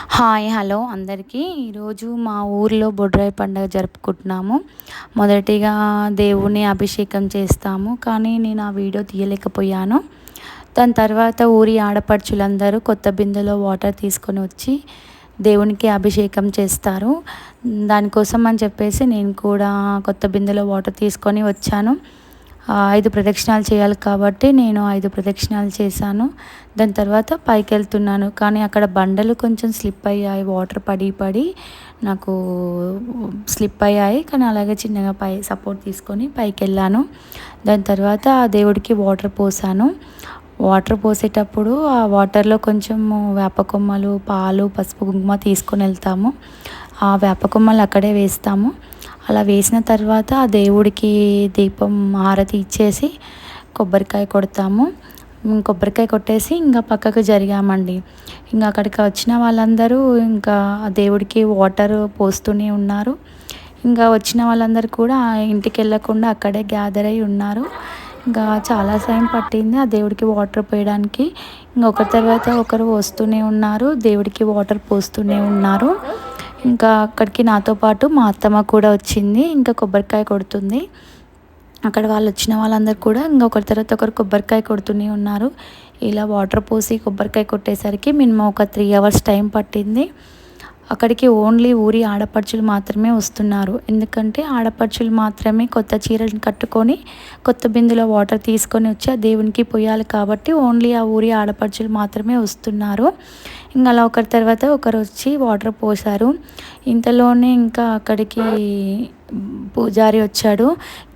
Hi hello అందరికీ. ఈరోజు మా ఊర్లో బొడ్రాయి పండుగ జరుపుకుంటున్నాము. మొదటిగా దేవుని అభిషేకం చేస్తాము, కానీ నేను ఆ వీడియో తీయలేకపోయాను. దాని తర్వాత ఊరి ఆడపడుచులందరూ కొత్త బిందెలో వాటర్ తీసుకొని వచ్చి దేవునికి అభిషేకం చేస్తారు. దానికోసం అని చెప్పేసి నేను కూడా కొత్త బిందెలో వాటర్ తీసుకొని వచ్చాను. 5 ప్రదక్షిణాలు చేయాలి కాబట్టి నేను 5 ప్రదక్షిణాలు చేశాను. దాని తర్వాత పైకి వెళ్తున్నాను, కానీ అక్కడ బండలు కొంచెం స్లిప్ అయ్యాయి. వాటర్ పడి పడి నాకు స్లిప్ అయ్యాయి, కానీ అలాగే చిన్నగా సపోర్ట్ తీసుకొని పైకి వెళ్ళాను. దాని తర్వాత ఆ దేవుడికి వాటర్ పోసాను. వాటర్ పోసేటప్పుడు ఆ వాటర్లో కొంచెం వేపకొమ్మలు, పాలు, పసుపు, కుంకుమ తీసుకొని వెళ్తాము. ఆ వేపకొమ్మలు అక్కడే వేస్తాము. అలా వేసిన తర్వాత ఆ దేవుడికి దీపం హారతి ఇచ్చేసి కొబ్బరికాయ కొడతాము. కొబ్బరికాయ కొట్టేసి ఇంకా పక్కకు జరిగామండి. ఇంకా అక్కడికి వచ్చిన వాళ్ళందరూ ఇంకా ఆ దేవుడికి వాటర్ పోస్తూనే ఉన్నారు. ఇంకా వచ్చిన వాళ్ళందరూ కూడా ఇంటికి వెళ్ళకుండా అక్కడే గ్యాదర్ అయి ఉన్నారు. ఇంకా చాలా సమయం పట్టింది ఆ దేవుడికి వాటర్ పోయడానికి. ఒకరి తర్వాత ఒకరు వస్తూనే ఉన్నారు, దేవుడికి వాటర్ పోస్తూనే ఉన్నారు. ఇంకా అక్కడికి నాతో పాటు మా అత్తమ్మ కూడా వచ్చింది, ఇంకా కొబ్బరికాయ కొడుతుంది. అక్కడ వాళ్ళు వచ్చిన వాళ్ళందరూ కూడా ఒకరి తర్వాత ఒకరు కొబ్బరికాయ కొడుతూనే ఉన్నారు. ఇలా వాటర్ పోసి కొబ్బరికాయ కొట్టేసరికి మినిమం ఒక 3 అవర్స్ టైం పట్టింది. అక్కడికి ఓన్లీ ఊరి ఆడపడుచులు మాత్రమే వస్తున్నారు. ఎందుకంటే ఆడపడుచులు మాత్రమే కొత్త చీరలను కట్టుకొని కొత్త బిందులో వాటర్ తీసుకొని వచ్చి ఆ దేవునికి పోయాలి కాబట్టి ఓన్లీ ఆ ఊరి ఆడపడుచులు మాత్రమే వస్తున్నారు. ఇంకా అలా ఒకరి తర్వాత ఒకరు వచ్చి వాటర్ పోసారు. ఇంతలోనే ఇంకా అక్కడికి పూజారి వచ్చాడు.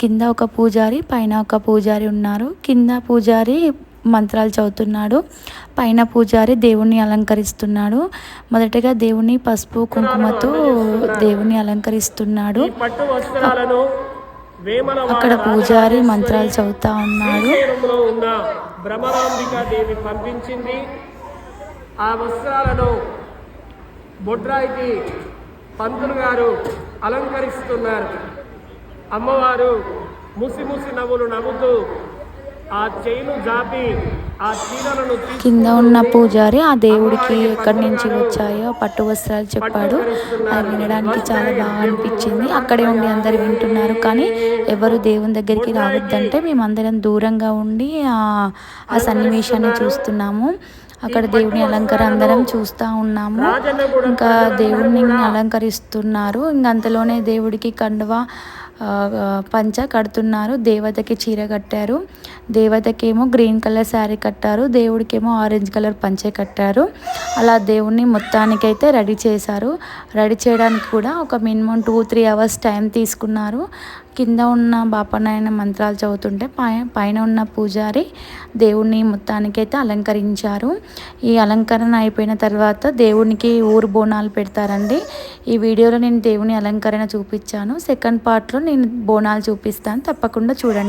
కింద ఒక పూజారి, పైన ఒక పూజారి ఉన్నారు. కింద పూజారి మంత్రాలు చదువుతున్నాడు, పైన పూజారి దేవుణ్ణి అలంకరిస్తున్నాడు. మొదటగా దేవుని పసుపు కుంకుమతో దేవుణ్ణి అలంకరిస్తున్నాడు. అక్కడ పూజారి మంత్రాలు చదువుతా ఉన్నాడు. ఆ వస్త్రాలను బొడ్రాయికి పంతులు గారు అలంకరిస్తున్నారు. అమ్మవారు ముసి నవ్వులు నవ్వుతూ ఆ చేయిను జాపి ఆ చీరలను కింద ఉన్న పూజారి ఆ దేవుడికి ఎక్కడి నుంచి వచ్చాయో పట్టు వస్త్రాలు చెప్పాడు. అది వినడానికి చాలా బాగా అనిపించింది. అక్కడే ఉండి అందరు వింటున్నారు, కానీ ఎవరు దేవుని దగ్గరికి రావద్దంటే మేమందరం దూరంగా ఉండి ఆ సన్నివేశాన్ని చూస్తున్నాము. అక్కడ దేవుని అలంకరణ అందరం చూస్తూ ఉన్నాము. ఇంకా దేవుడిని అలంకరిస్తున్నారు. ఇంక అంతలోనే దేవుడికి కండువా పంచ కడుతున్నారు. దేవతకి చీర కట్టారు, దేవతకేమో గ్రీన్ కలర్ శారీ కట్టారు, దేవుడికేమో ఆరెంజ్ కలర్ పంచే కట్టారు. అలా దేవుణ్ణి మొత్తానికైతే రెడీ చేశారు. రెడీ చేయడానికి కూడా ఒక మినిమం 2-3 అవర్స్ టైం తీసుకున్నారు. కింద ఉన్న బాపనాయన మంత్రాలు చదువుతుంటే పైన ఉన్న పూజారి దేవుణ్ణి మొత్తానికైతే అలంకరించారు. ఈ అలంకరణ అయిపోయిన తర్వాత దేవునికి ఊరు బోనాలు పెడతారండి. ఈ వీడియోలో నేను దేవుని అలంకరణ చూపించాను. సెకండ్ పార్ట్లో నేను బోనాలు చూపిస్తాను, తప్పకుండా చూడండి.